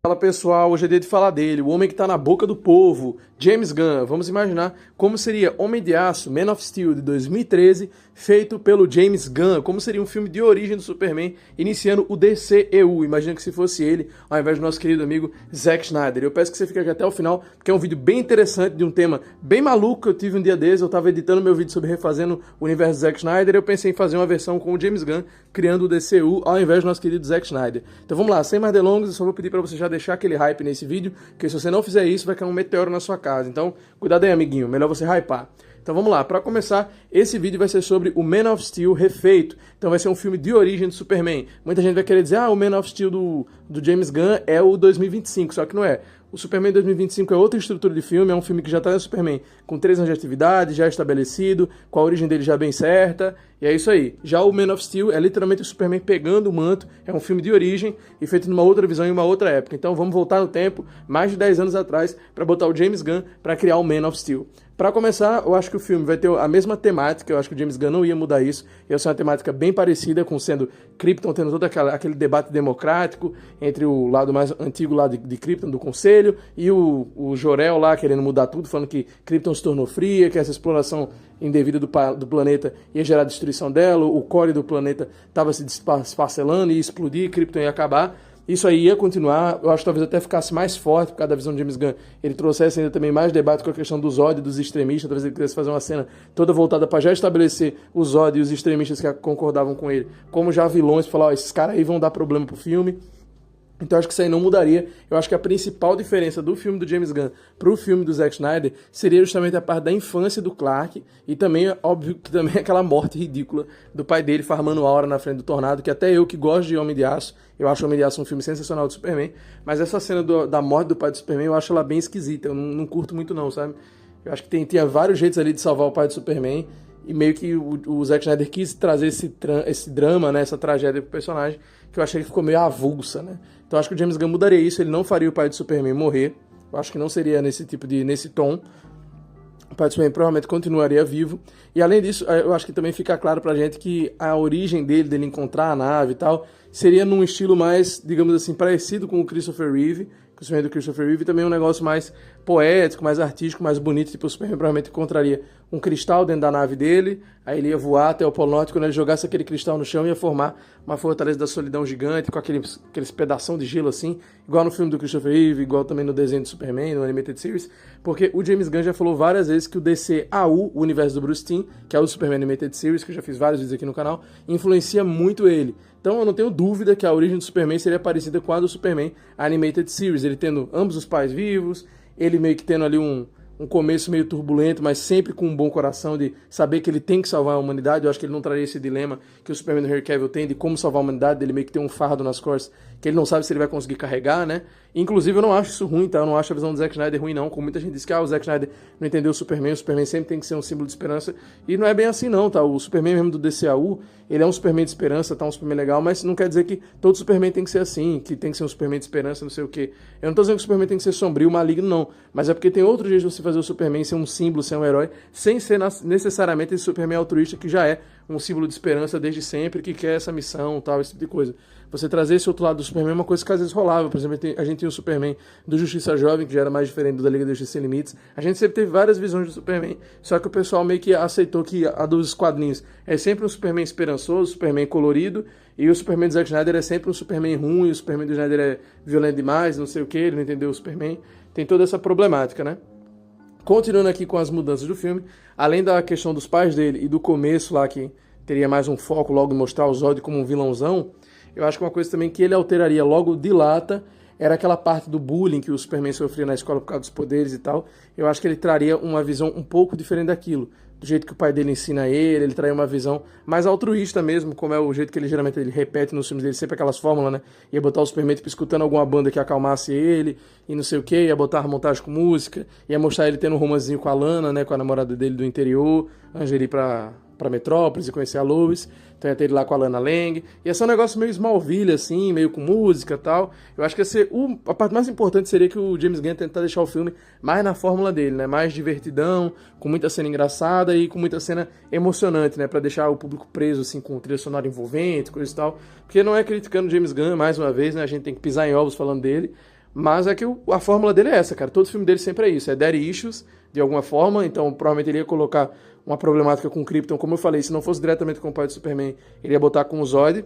Fala pessoal, hoje é dia de falar dele, o homem que tá na boca do povo, James Gunn. Vamos imaginar como seria Homem de Aço, Man of Steel, de 2013, feito pelo James Gunn, como seria um filme de origem do Superman, iniciando o DCEU. Imagina que se fosse ele, ao invés do nosso querido amigo Zack Snyder. Eu peço que você fique aqui até o final, porque é um vídeo bem interessante, de um tema bem maluco que eu tive um dia desses. Eu tava editando meu vídeo sobre refazendo o universo do Zack Snyder, e eu pensei em fazer uma versão com o James Gunn, criando o DCEU, ao invés do nosso querido Zack Snyder. Então vamos lá, sem mais delongas, eu só vou pedir pra você já deixar aquele hype nesse vídeo, porque se você não fizer isso, vai cair um meteoro na sua casa. Então, cuidado aí, amiguinho, melhor você hypar. Então vamos lá, para começar, esse vídeo vai ser sobre o Man of Steel refeito. Então vai ser um filme de origem do Superman. Muita gente vai querer dizer, o Man of Steel do James Gunn é o 2025, só que não é. O Superman 2025 é outra estrutura de filme, é um filme que já está no Superman com 3 anos de atividade, já estabelecido, com a origem dele já bem certa, e é isso aí. Já o Man of Steel é literalmente o Superman pegando o manto, é um filme de origem e feito numa outra visão em uma outra época. Então vamos voltar no tempo, mais de 10 anos atrás, para botar o James Gunn para criar o Man of Steel. Para começar, eu acho que o filme vai ter a mesma temática, eu acho que o James Gunn não ia mudar isso, ia ser uma temática bem parecida, com sendo Krypton tendo todo aquele debate democrático entre o lado mais antigo lá de Krypton, do Conselho, e o Jor-El lá querendo mudar tudo, falando que Krypton se tornou fria, que essa exploração indevida do planeta ia gerar a destruição dela, o core do planeta estava se desparcelando e ia explodir, Krypton ia acabar. Isso aí ia continuar, eu acho que talvez até ficasse mais forte por causa da visão de James Gunn. Ele trouxesse ainda também mais debate com a questão do Zod e dos extremistas, talvez ele quisesse fazer uma cena toda voltada para já estabelecer o Zod e os extremistas que concordavam com ele como já vilões, falar, esses caras aí vão dar problema pro filme. Então acho que isso aí não mudaria. Eu acho que a principal diferença do filme do James Gunn pro filme do Zack Snyder seria justamente a parte da infância do Clark e também, óbvio, que também aquela morte ridícula do pai dele farmando aura na frente do tornado, que até eu que gosto de Homem de Aço, eu acho Homem de Aço um filme sensacional do Superman, mas essa cena da morte do pai do Superman eu acho ela bem esquisita, eu não curto muito não, sabe? Eu acho que tinha vários jeitos ali de salvar o pai do Superman e meio que o Zack Snyder quis trazer esse drama, né, essa tragédia pro personagem, que eu achei que ficou meio avulsa, né? Então acho que o James Gunn mudaria isso, ele não faria o pai do Superman morrer, eu acho que não seria nesse tom. O pai do Superman provavelmente continuaria vivo, e além disso, eu acho que também fica claro pra gente que a origem dele encontrar a nave e tal, seria num estilo mais, digamos assim, parecido com o Christopher Reeve, o Superman do Christopher Reeve, também um negócio mais poético, mais artístico, mais bonito, tipo o Superman provavelmente encontraria um cristal dentro da nave dele, aí ele ia voar até o Polo Norte, quando ele jogasse aquele cristal no chão ia formar uma fortaleza da solidão gigante, com aqueles pedação de gelo assim, igual no filme do Christopher Reeve, igual também no desenho do Superman, no Animated Series, porque o James Gunn já falou várias vezes que o DCAU, o universo do Bruce Timm, que é o Superman Animated Series, que eu já fiz vários vídeos aqui no canal, influencia muito ele. Então eu não tenho dúvida que a origem do Superman seria parecida com a do Superman Animated Series, ele tendo ambos os pais vivos, ele meio que tendo ali um começo meio turbulento, mas sempre com um bom coração de saber que ele tem que salvar a humanidade. Eu acho que ele não traria esse dilema que o Superman do Henry Cavill tem de como salvar a humanidade, dele meio que ter um fardo nas costas que ele não sabe se ele vai conseguir carregar, né? Inclusive eu não acho isso ruim, tá? Eu não acho a visão do Zack Snyder ruim não, como muita gente diz que o Zack Snyder não entendeu o Superman sempre tem que ser um símbolo de esperança, e não é bem assim não, tá? O Superman mesmo do DCAU, ele é um Superman de esperança, tá? Um Superman legal, mas não quer dizer que todo Superman tem que ser assim, que tem que ser um Superman de esperança, não sei o quê. Eu não tô dizendo que o Superman tem que ser sombrio, maligno, não, mas é porque tem outro jeito de você fazer o Superman ser um símbolo, ser um herói, sem ser necessariamente esse Superman altruísta que já é um símbolo de esperança desde sempre, que quer essa missão, tal, esse tipo de coisa. Você trazer esse outro lado do Superman é uma coisa que às vezes rolava. Por exemplo, a gente tinha o Superman do Justiça Jovem, que já era mais diferente do da Liga da Justiça Sem Limites. A gente sempre teve várias visões do Superman, só que o pessoal meio que aceitou que a dos quadrinhos é sempre um Superman esperançoso, Superman colorido, e o Superman do Zack Snyder é sempre um Superman ruim, o Superman do Snyder é violento demais, não sei o que, ele não entendeu o Superman. Tem toda essa problemática, né? Continuando aqui com as mudanças do filme, além da questão dos pais dele e do começo lá, que teria mais um foco logo em mostrar o Zod como um vilãozão, eu acho que uma coisa também que ele alteraria logo de lata era aquela parte do bullying que o Superman sofria na escola por causa dos poderes e tal. Eu acho que ele traria uma visão um pouco diferente daquilo. Do jeito que o pai dele ensina ele traria uma visão mais altruísta mesmo, como é o jeito que ele geralmente ele repete nos filmes dele, sempre aquelas fórmulas, né? Ia botar o Superman tipo, escutando alguma banda que acalmasse ele, e não sei o que, ia botar a montagem com música, ia mostrar ele tendo um romancezinho com a Lana, né? Com a namorada dele do interior, antes de ir pra Metrópolis e conhecer a Lois, então ia ter ele lá com a Lana Lang, ia ser um negócio meio Smallville, assim, meio com música e tal. Eu acho que ia ser a parte mais importante seria que o James Gunn ia tentar deixar o filme mais na fórmula dele, né, mais divertidão, com muita cena engraçada e com muita cena emocionante, né, pra deixar o público preso, assim, com trilha sonora envolvente, coisa e tal, porque não é criticando o James Gunn, mais uma vez, né, a gente tem que pisar em ovos falando dele, Mas é que a fórmula dele é essa, cara. Todo filme dele sempre é isso. É daddy issues, de alguma forma. Então, provavelmente ele ia colocar uma problemática com o Krypton. Como eu falei, se não fosse diretamente com o pai do Superman, ele ia botar com o Zod.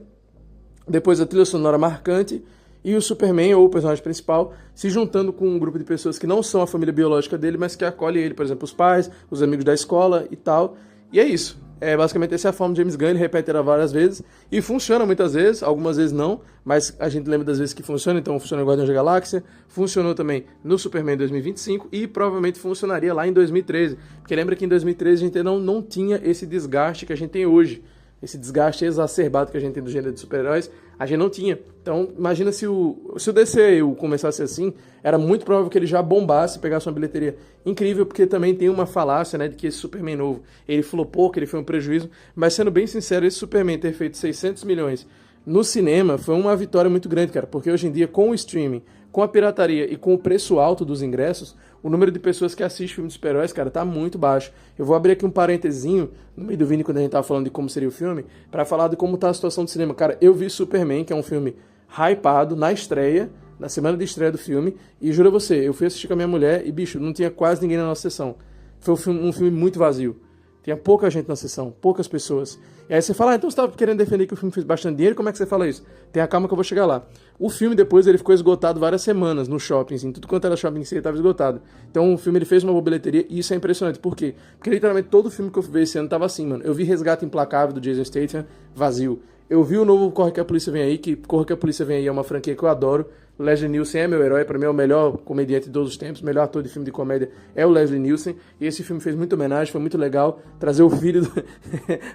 Depois a trilha sonora marcante. E o Superman, ou o personagem principal, se juntando com um grupo de pessoas que não são a família biológica dele, mas que acolhe ele. Por exemplo, os pais, os amigos da escola e tal. E é isso. Basicamente, essa é a forma de James Gunn, ele repete ela várias vezes, e funciona muitas vezes, algumas vezes não, mas a gente lembra das vezes que funciona, então funciona em Guardiões da Galáxia, funcionou também no Superman 2025, e provavelmente funcionaria lá em 2013, porque lembra que em 2013 a gente não tinha esse desgaste que a gente tem hoje, esse desgaste exacerbado que a gente tem do gênero de super-heróis, a gente não tinha. Então, imagina se o DC começasse assim, era muito provável que ele já bombasse, pegasse uma bilheteria incrível, porque também tem uma falácia, né, de que esse Superman novo, ele flopou, que ele foi um prejuízo, mas sendo bem sincero, esse Superman ter feito 600 milhões no cinema foi uma vitória muito grande, cara, porque hoje em dia, com o streaming, com a pirataria e com o preço alto dos ingressos, o número de pessoas que assistem filmes de super-heróis, cara, tá muito baixo. Eu vou abrir aqui um parênteses no meio do vídeo, quando a gente tava falando de como seria o filme, pra falar de como tá a situação do cinema. Cara, eu vi Superman, que é um filme hypado, na estreia, na semana de estreia do filme, e juro a você, eu fui assistir com a minha mulher e, bicho, não tinha quase ninguém na nossa sessão. Foi um filme muito vazio. Tinha pouca gente na sessão, poucas pessoas. E aí você fala, então você tá querendo defender que o filme fez bastante dinheiro, como é que você fala isso? Tenha calma que eu vou chegar lá. O filme depois ele ficou esgotado várias semanas no shopping, em tudo quanto era shopping em si ele estava esgotado. Então o filme ele fez uma boa bilheteria e isso é impressionante. Por quê? Porque literalmente todo filme que eu vi esse ano tava assim, mano. Eu vi Resgate Implacável do Jason Statham, vazio. Eu vi o novo Corre que a Polícia Vem Aí, que Corre que a Polícia Vem Aí é uma franquia que eu adoro. O Leslie Nielsen é meu herói, pra mim é o melhor comediante de todos os tempos, o melhor ator de filme de comédia é o Leslie Nielsen, e esse filme fez muita homenagem, foi muito legal trazer o filho do,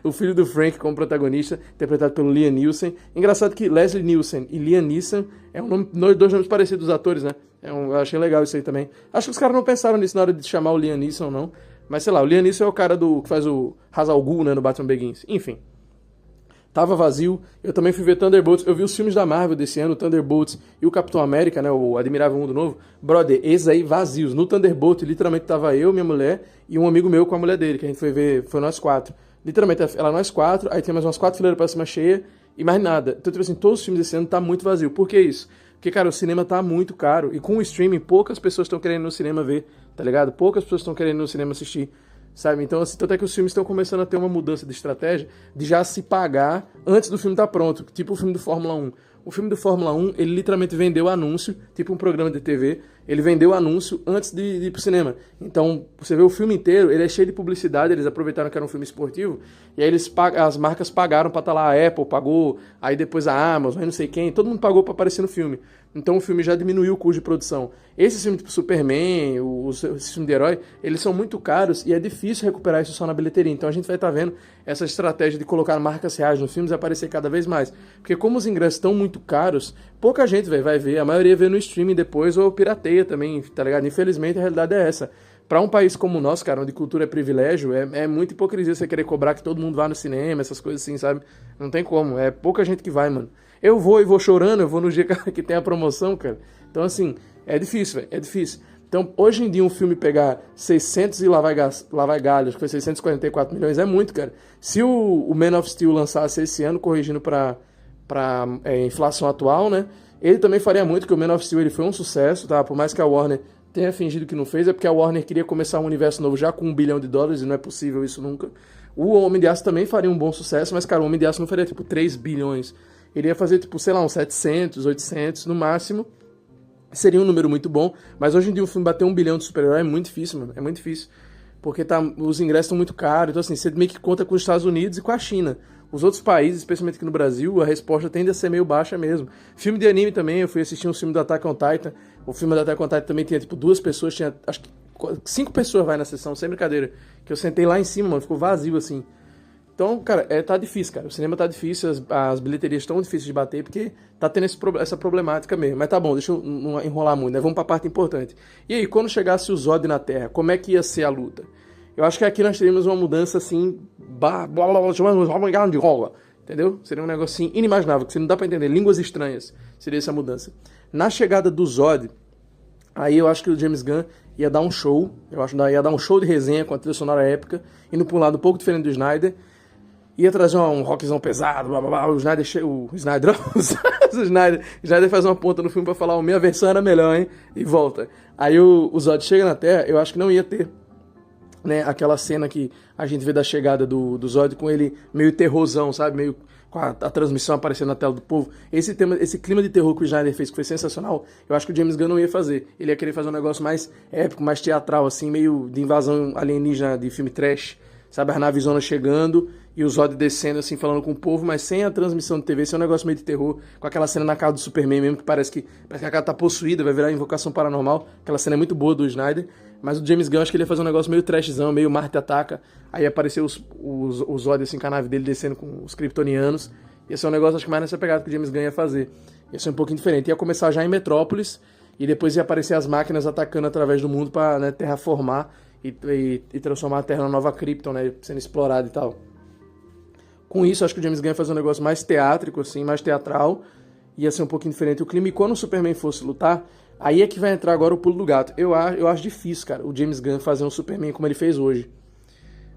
o filho do Frank como protagonista, interpretado pelo Liam Neeson. Engraçado que Leslie Nielsen e Liam Neeson é dois nomes parecidos dos atores, né? Eu achei legal isso aí também. Acho que os caras não pensaram nisso na hora de chamar o Liam Neeson, não, mas sei lá, o Liam Neeson é o cara que faz o Ra's al Ghul, né, no Batman Begins. Enfim. Tava vazio. Eu também fui ver Thunderbolts. Eu vi os filmes da Marvel desse ano, Thunderbolts e o Capitão América, né, o Admirável Mundo Novo. Brother, esses aí vazios. No Thunderbolt, literalmente tava eu, minha mulher e um amigo meu com a mulher dele, que a gente foi ver, foi nós quatro. Literalmente, ela nós quatro, aí tem mais umas 4 fileiras pra cima cheia e mais nada. Então, tipo assim, todos os filmes desse ano tá muito vazio. Por que isso? Porque, cara, o cinema tá muito caro. E com o streaming, poucas pessoas estão querendo ir no cinema ver, tá ligado? Poucas pessoas estão querendo ir no cinema assistir. Sabe? Então, assim, tanto é que os filmes estão começando a ter uma mudança de estratégia de já se pagar antes do filme estar pronto. Tipo o filme do Fórmula 1. O filme do Fórmula 1, ele literalmente vendeu anúncio, tipo um programa de TV, ele vendeu anúncio antes de ir pro cinema. Então, você vê o filme inteiro, ele é cheio de publicidade, eles aproveitaram que era um filme esportivo, e aí as marcas pagaram pra estar lá, a Apple pagou, aí depois a Amazon, aí não sei quem, todo mundo pagou pra aparecer no filme. Então o filme já diminuiu o custo de produção. Esses filmes tipo Superman, esses filmes de herói, eles são muito caros e é difícil recuperar isso só na bilheteria. Então a gente vai estar vendo essa estratégia de colocar marcas reais nos filmes aparecer cada vez mais. Porque como os ingressos estão muito caros, pouca gente vai ver, a maioria vê no streaming depois ou pirateia também, tá ligado? Infelizmente a realidade é essa. Para um país como o nosso, cara, onde cultura é privilégio, é muita hipocrisia você querer cobrar que todo mundo vá no cinema, essas coisas assim, sabe? Não tem como, é pouca gente que vai, mano. Eu vou chorando, eu vou no dia que tem a promoção, cara. Então, assim, é difícil, velho, é difícil. Então, hoje em dia, um filme pegar 600 e lá vai galhos, que foi 644 milhões, é muito, cara. Se o Man of Steel lançasse esse ano, corrigindo pra inflação atual, né, ele também faria muito, porque o Man of Steel ele foi um sucesso, tá? Por mais que a Warner tenha fingido que não fez, é porque a Warner queria começar um universo novo já com $1 bilhão, e não é possível isso nunca. O Homem de Aço também faria um bom sucesso, mas, cara, o Homem de Aço não faria, tipo, 3 bilhões. Ele ia fazer, tipo, sei lá, uns 700, 800 no máximo. Seria um número muito bom. Mas hoje em dia um filme bater 1 bilhão de super-herói é muito difícil, mano. É muito difícil. Porque os ingressos estão muito caros. Então, assim, você meio que conta com os Estados Unidos e com a China. Os outros países, especialmente aqui no Brasil, a resposta tende a ser meio baixa mesmo. Filme de anime também, eu fui assistir um filme do Attack on Titan. O filme do Attack on Titan também tinha, tipo, 2 pessoas. Tinha, acho que 5 pessoas vai na sessão, sem brincadeira. Que eu sentei lá em cima, mano. Ficou vazio, assim. Então, cara, tá difícil, cara. O cinema tá difícil, as bilheterias estão difíceis de bater, porque tá tendo essa problemática mesmo. Mas tá bom, deixa eu não enrolar muito, né? Vamos pra parte importante. E aí, quando chegasse o Zod na Terra, como é que ia ser a luta? Eu acho que aqui nós teríamos uma mudança assim... Entendeu? Seria um negocinho inimaginável, que você não dá pra entender. Línguas estranhas seria essa mudança. Na chegada do Zod, aí eu acho que o James Gunn ia dar um show. Eu acho que ia dar um show de resenha com a trilha sonora épica, indo pra um lado um pouco diferente do Snyder. Ia trazer um rockzão pesado, blá blá blá. O Snyder, o Snyder faz uma ponta no filme pra falar, minha versão era melhor, hein? E volta. Aí o Zod chega na Terra, eu acho que não ia ter, né, aquela cena que a gente vê da chegada do Zod com ele meio terrorzão, sabe? Meio com a transmissão aparecendo na tela do povo. Esse clima de terror que o Snyder fez, que foi sensacional, eu acho que o James Gunn não ia fazer. Ele ia querer fazer um negócio mais épico, mais teatral, assim, meio de invasão alienígena de filme trash, sabe? As navezonas chegando e o Zod descendo, assim, falando com o povo, mas sem a transmissão de TV, sem um negócio meio de terror, com aquela cena na casa do Superman mesmo, que parece que a cara tá possuída, vai virar Invocação Paranormal. Aquela cena é muito boa do Snyder. Mas o James Gunn, acho que ele ia fazer um negócio meio trashzão, meio Marte Ataca. Aí apareceu os Zod, assim, com a nave dele descendo com os kryptonianos. Ia ser um negócio, acho que mais nessa pegada que o James Gunn ia fazer. Ia ser um pouquinho diferente. Ia começar já em Metrópolis, e depois ia aparecer as máquinas atacando através do mundo pra, né, terraformar e transformar a Terra numa nova Krypton, né, sendo explorada e tal. Com isso, acho que o James Gunn ia fazer um negócio mais teátrico, assim, mais teatral. Ia ser um pouquinho diferente o clima. E quando o Superman fosse lutar, aí é que vai entrar agora o pulo do gato. Eu acho difícil, cara, o James Gunn fazer um Superman como ele fez hoje.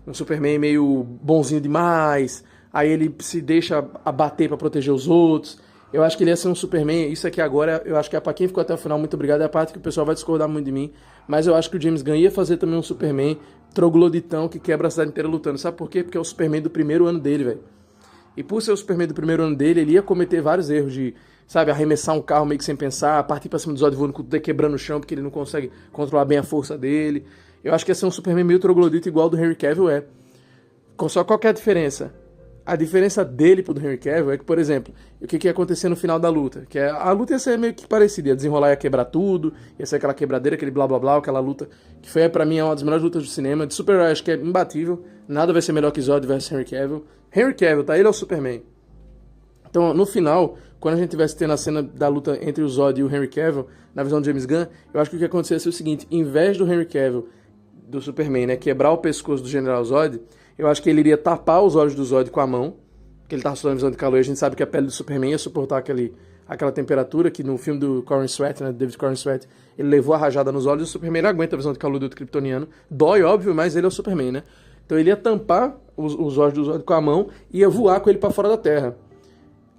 Um Superman meio bonzinho demais, aí ele se deixa abater pra proteger os outros. Eu acho que ele ia ser um Superman, isso aqui agora, eu acho que é pra quem ficou até o final, muito obrigado, é a parte que o pessoal vai discordar muito de mim, mas eu acho que o James Gunn ia fazer também um Superman trogloditão que quebra a cidade inteira lutando. Sabe por quê? Porque é o Superman do primeiro ano dele, velho. E por ser o Superman do primeiro ano dele, ele ia cometer vários erros de, sabe, arremessar um carro meio que sem pensar, partir pra cima do Zod voando com tudo quebrando o chão, porque ele não consegue controlar bem a força dele. Eu acho que ia ser um Superman meio troglodito igual o do Henry Cavill é. Só qual que é a diferença? A diferença dele pro do Henry Cavill é que, por exemplo, o que ia acontecer no final da luta? Que a luta ia ser meio que parecida, ia desenrolar, ia quebrar tudo, ia ser aquela quebradeira, aquele blá blá blá, aquela luta que foi pra mim uma das melhores lutas do cinema. De super-herói acho que é imbatível, nada vai ser melhor que Zod versus Henry Cavill. Henry Cavill, tá? Ele é o Superman. Então, no final, quando a gente tivesse tendo a cena da luta entre o Zod e o Henry Cavill, na visão de James Gunn, eu acho que o que ia acontecer ia ser o seguinte: em vez do Henry Cavill, do Superman, né, quebrar o pescoço do General Zod, eu acho que ele iria tapar os olhos do Zod com a mão, porque ele tava sofrendo visão de calor, e a gente sabe que a pele do Superman ia suportar aquela temperatura, que no filme do Corrin Sweat, né, David Corrin Sweat, ele levou a rajada nos olhos, e o Superman não aguenta a visão de calor do outro kryptoniano. Dói, óbvio, mas ele é o Superman, né? Então ele ia tampar os olhos do Zod com a mão e ia voar com ele pra fora da Terra.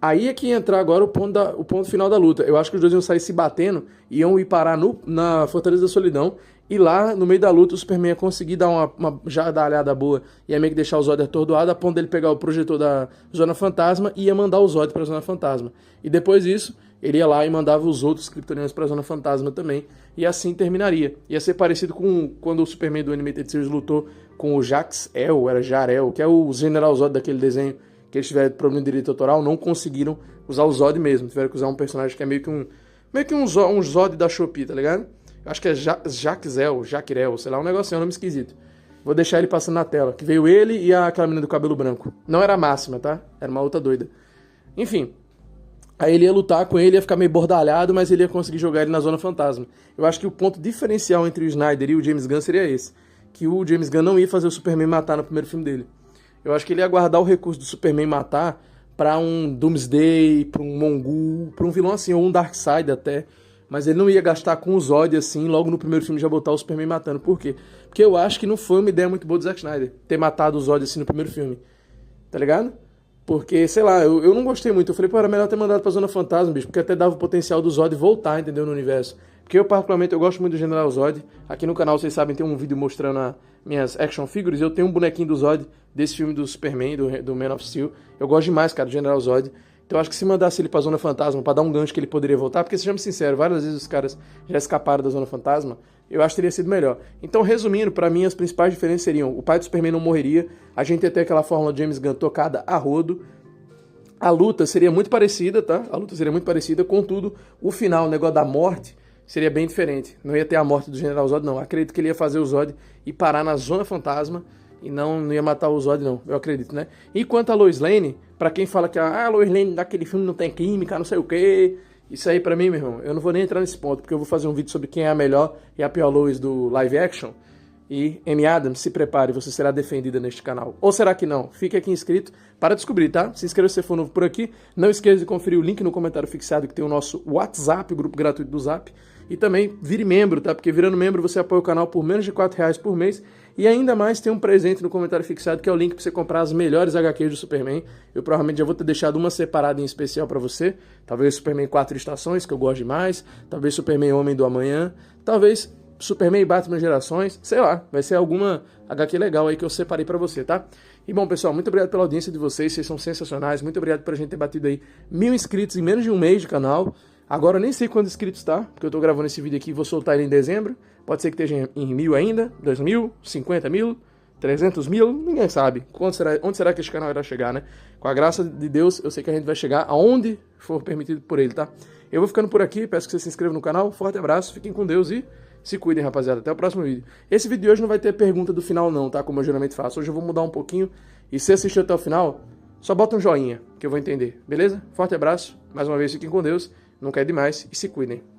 Aí é que ia entrar agora o ponto final da luta. Eu acho que os dois iam sair se batendo, iam ir parar na Fortaleza da Solidão, e lá, no meio da luta, o Superman ia conseguir dar uma jardalhada boa, ia meio que deixar o Zod atordoado, a ponto dele pegar o projetor da Zona Fantasma e ia mandar o Zod pra Zona Fantasma. E depois disso, ele ia lá e mandava os outros kryptonianos pra Zona Fantasma também, e assim terminaria. Ia ser parecido com quando o Superman do Animated Series lutou com o Jax-El, era Jor-El, que é o General Zod daquele desenho, que eles tiveram problema de direito autoral, não conseguiram usar o Zod mesmo, tiveram que usar um personagem que é meio que um Zod da Shopee, tá ligado? Acho que é Jaquirel, sei lá, um negócio, é um nome esquisito. Vou deixar ele passando na tela, que veio ele e aquela menina do cabelo branco. Não era a Máxima, tá? Era uma outra doida. Enfim, aí ele ia lutar com ele, ia ficar meio bordalhado, mas ele ia conseguir jogar ele na Zona Fantasma. Eu acho que o ponto diferencial entre o Snyder e o James Gunn seria esse, que o James Gunn não ia fazer o Superman matar no primeiro filme dele. Eu acho que ele ia guardar o recurso do Superman matar pra um Doomsday, pra um Mongul, pra um vilão assim, ou um Darkseid até. Mas ele não ia gastar com o Zod assim, logo no primeiro filme já botar o Superman matando. Por quê? Porque eu acho que não foi uma ideia muito boa do Zack Snyder ter matado o Zod assim no primeiro filme. Tá ligado? Porque, sei lá, eu não gostei muito. Eu falei, pô, era melhor ter mandado pra Zona Fantasma, bicho, porque até dava o potencial do Zod voltar, entendeu, no universo. Porque eu, particularmente, eu gosto muito do General Zod. Aqui no canal, vocês sabem, tem um vídeo mostrando as minhas action figures. Eu tenho um bonequinho do Zod, desse filme do Superman, do Man of Steel. Eu gosto demais, cara, do General Zod. Então eu acho que se mandasse ele pra Zona Fantasma pra dar um gancho que ele poderia voltar, porque, sejamos sinceros, várias vezes os caras já escaparam da Zona Fantasma, eu acho que teria sido melhor. Então, resumindo, pra mim as principais diferenças seriam: o pai do Superman não morreria, a gente ia ter aquela fórmula de James Gunn tocada a rodo, a luta seria muito parecida, tá? A luta seria muito parecida, contudo, o final, o negócio da morte, seria bem diferente. Não ia ter a morte do General Zod, não. Acredito que ele ia fazer o Zod e parar na Zona Fantasma, e não ia matar o Zod, não. Eu acredito, né? E quanto a Lois Lane, pra quem fala que a Lois Lane daquele filme não tem química, não sei o quê, isso aí pra mim, meu irmão, eu não vou nem entrar nesse ponto, porque eu vou fazer um vídeo sobre quem é a melhor e a pior Lois do live action. E Amy Adams, se prepare, você será defendida neste canal. Ou será que não? Fique aqui inscrito para descobrir, tá? Se inscreva se for novo por aqui. Não esqueça de conferir o link no comentário fixado que tem o nosso WhatsApp, o grupo gratuito do Zap. E também vire membro, tá? Porque virando membro você apoia o canal por menos de R$4 por mês E ainda mais tem um presente no comentário fixado, que é o link para você comprar as melhores HQs do Superman. Eu provavelmente já vou ter deixado uma separada em especial para você. Talvez Superman 4 Estações, que eu gosto demais. Talvez Superman Homem do Amanhã. Talvez Superman e Batman Gerações. Sei lá, vai ser alguma HQ legal aí que eu separei para você, tá? E bom, pessoal, muito obrigado pela audiência de vocês. Vocês são sensacionais. Muito obrigado por a gente ter batido aí 1000 inscritos em menos de um mês de canal. Agora eu nem sei quantos inscritos tá, porque eu tô gravando esse vídeo aqui e vou soltar ele em dezembro. Pode ser que esteja em 1000 ainda, 2000, 50 mil, 300 mil, ninguém sabe. Onde será que esse canal irá chegar, né? Com a graça de Deus, eu sei que a gente vai chegar aonde for permitido por ele, tá? Eu vou ficando por aqui, peço que você se inscreva no canal. Forte abraço, fiquem com Deus e se cuidem, rapaziada. Até o próximo vídeo. Esse vídeo de hoje não vai ter pergunta do final não, tá? Como eu geralmente faço. Hoje eu vou mudar um pouquinho. E se assistiu até o final, só bota um joinha, que eu vou entender, beleza? Forte abraço, mais uma vez fiquem com Deus. Não quer demais e se cuidem.